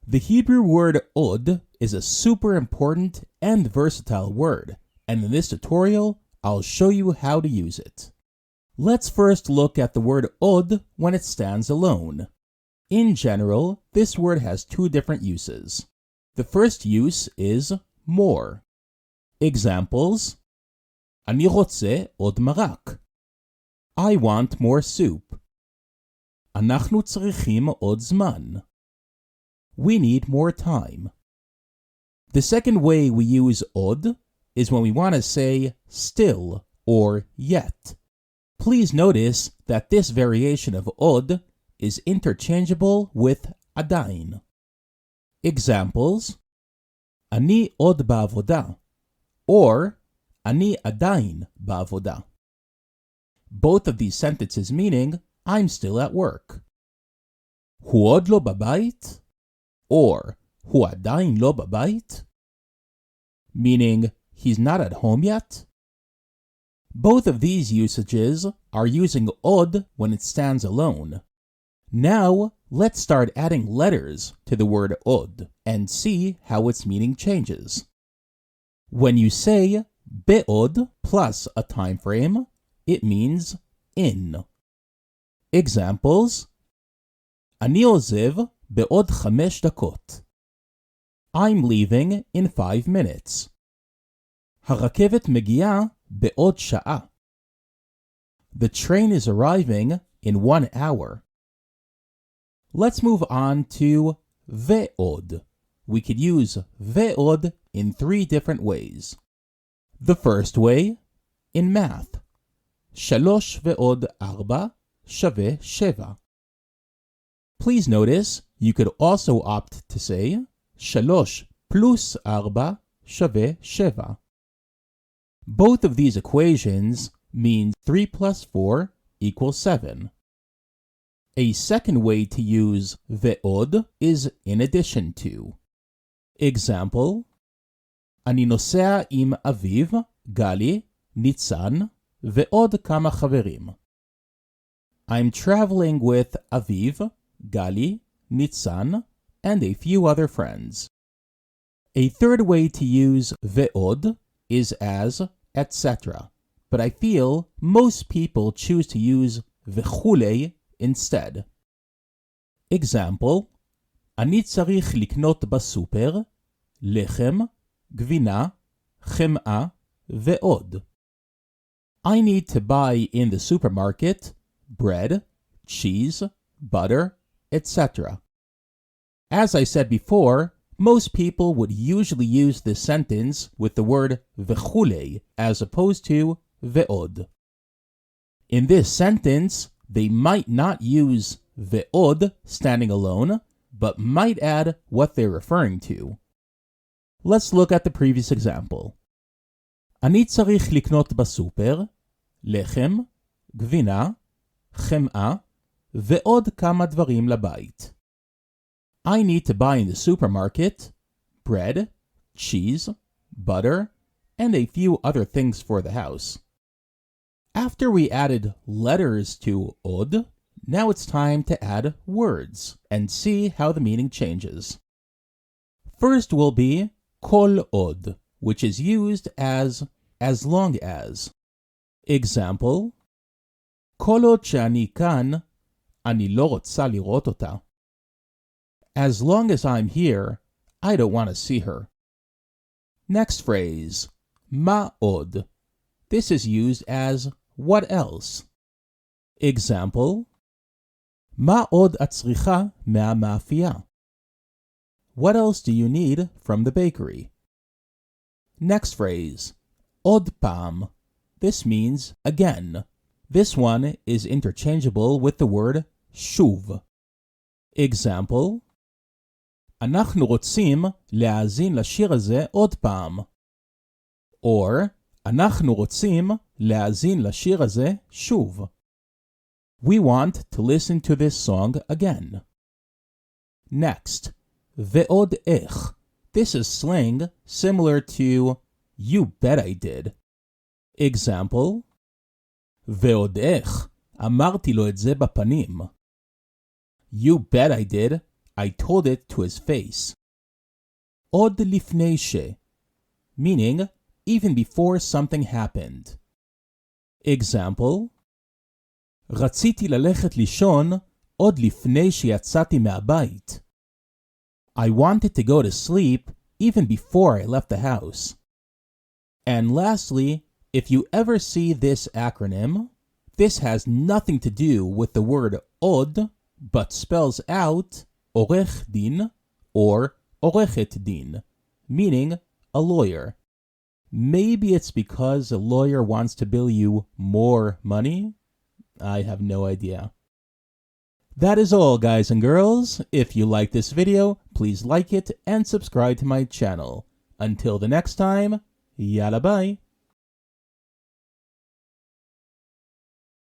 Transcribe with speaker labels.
Speaker 1: The Hebrew word od is a super important and versatile word, and in this tutorial, I'll show you how to use it. Let's first look at the word od when it stands alone. In general, this word has two different uses. The first use is more. Examples: אני רוצה עוד מרק. I want more soup. אנחנו צריכים עוד זמן. We need more time. The second way we use od is when we want to say still or yet. Please notice that this variation of od is interchangeable with עדיין. Examples: אני עוד בעבודה, or אני עדיין בעבודה. Both of these sentences meaning I'm still at work. הוא עוד לא בבית, or הוא עדיין לא בבית, meaning he's not at home yet. Both of these usages are using od when it stands alone. Now, let's start adding letters to the word od and see how its meaning changes. When you say be'od plus a time frame, it means in. Examples: אני עוזב בעוד 5 דקות. I'm leaving in 5 minutes. הרכבת מגיעה בעוד שעה. The train is arriving in 1 hour. Let's move on to ve'od. We could use ve'od in 3 different ways. The first way, in math. 3 ועוד 4 שווה 7. Please notice you could also opt to say 3 plus 4 שווה 7. Both of these equations mean 3 plus 4 equals 7. A second way to use ve'od is in addition to. Example: אני נוסע עם אביב, גלי, ניצן ועוד כמה חברים. I'm traveling with Aviv, Gali, Nitzan, and a few other friends. A third way to use ve'od is as etc., but I feel most people choose to use וכולי instead. Example: אני צריך לקנות בסופר לחם, גבינה, חמאה ועוד. I need to buy in the supermarket bread, cheese, butter, etc. As I said before, most people would usually use this sentence with the word וכולי as opposed to ve'od. In this sentence, they might not use ve'od standing alone, but might add what they're referring to. Let's look at the previous example. אני צריך לקנות בסופר לחם, גבינה, חמאה ועוד כמה דברים לבית. I need to buy in the supermarket bread, cheese, butter, and a few other things for the house. After we added letters to od, now it's time to add words and see how the meaning changes. First will be kol od, which is used as long as. Example: כל עוד שאני כאן, אני לא רוצה לראות אותה. As long as I'm here, I don't want to see her. Next phrase, מה עוד. This is used as what else. Example: מה עוד את צריכה מהמאפייה? What else do you need from the bakery? Next phrase, עוד פעם. This means again. This one is interchangeable with the word shuv. Example: אנחנו רוצים להאזין לשיר הזה עוד פעם. Or אנחנו רוצים להאזין לשיר הזה שוב. We want to listen to this song again. Next, ועוד איך. This is slang similar to you bet I did. Example: ועוד איך, אמרתי לו את זה בפנים. You bet I did. I told it to his face. Od lifnei she, meaning even before something happened. Example, רציתי ללכת לישון עוד לפני שיצאתי מהבית. I wanted to go to sleep even before I left the house. And lastly, if you ever see this acronym, this has nothing to do with the word od, but spells out orech din or orechet din, meaning a lawyer. Maybe it's because a lawyer wants to bill you more money? I have no idea. That is all, guys and girls. If you like this video, please like it and subscribe to my channel. Until the next time, yalla bye.